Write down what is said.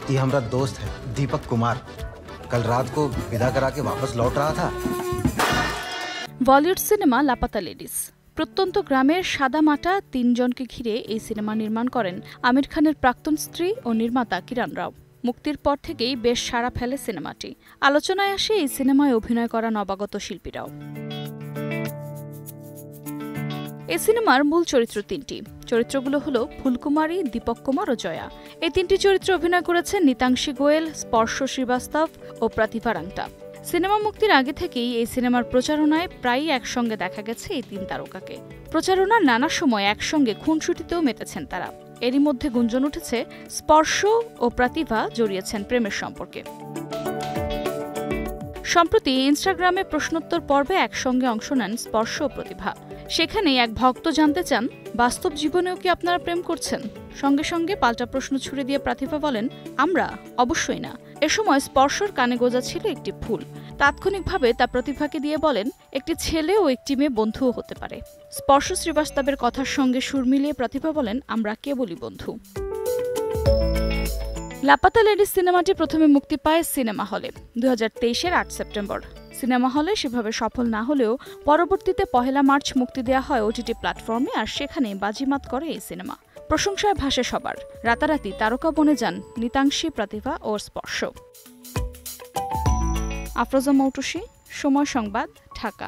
ये हमारा दोस्त है दीपक कुमार। कल रात को विदा करा के वापस लौट रहा था। Bollywood cinema Laapataa ladies. প্রত্যন্ত গ্রামের সাদামাটা তিনজনকে ঘিরে এই সিনেমা নির্মাণ করেন আমির খানের প্রাক্তন স্ত্রী ও নির্মাতা কিরণ রাও। মুক্তির পর থেকেই বেশ সাড়া ফেলে সিনেমাটি। আলোচনায় আসে এই সিনেমায় অভিনয় করা নবাগত শিল্পীরাও। এই সিনেমার মূল চরিত্র তিনটি। চরিত্রগুলো হলো ফুলকুমারী, দীপক কুমার ও জয়া। এই তিনটি চরিত্রে অভিনয় করেছেন নিতাংশী গোয়েল, স্পর্শ শ্রীবাস্তব ও প্রতিভা রাংটা। সিনেমা মুক্তির আগে থেকেই এই সিনেমার প্রচারণায় প্রায়ই একসঙ্গে দেখা গেছে এই তিন তারকাকে। প্রচারণার নানা সময় একসঙ্গে খুনসুটিতেও মেতেছেন তারা। এরই মধ্যে গুঞ্জন উঠেছে স্পর্শ ও প্রতিভা জড়িয়েছেন প্রেমের সম্পর্কে। সম্প্রতি ইনস্টাগ্রামে প্রশ্নোত্তর পর্বে একসঙ্গে অংশ নেন স্পর্শ ও প্রতিভা। সেখানে এক ভক্ত জানতে চান, বাস্তব জীবনেও কি আপনারা প্রেম করছেন? সঙ্গে সঙ্গে পাল্টা প্রশ্ন ছুড়ে দিয়ে প্রতিভা বলেন, আমরা অবশ্যই না। এ সময় স্পর্শর কানে গোজা ছিল একটি ফুল। তাৎক্ষণিকভাবে তা প্রতিভাকে দিয়ে বলেন, একটি ছেলে ও একটি মেয়ে বন্ধুও হতে পারে। স্পর্শ শ্রীবাস্তবের কথার সঙ্গে সুর মিলিয়ে প্রতিভা বলেন, আমরা কেবলই বন্ধু। লাপাতা লেডিস সিনেমাটি প্রথমে মুক্তি পায় সিনেমা হলে 2023-এর 8 সেপ্টেম্বর। সিনেমা হলে সেভাবে সফল না হলেও পরবর্তীতে 1 মার্চ মুক্তি দেওয়া হয় ওটিটি প্ল্যাটফর্মে, আর সেখানে বাজিমাত করে এই সিনেমা। প্রশংসায় ভাসে সবার। রাতারাতি তারকা বনে যান নিতাংশী, প্রতিভা ও স্পর্শ। আফরোজা মৌটুসী, সময় সংবাদ, ঢাকা।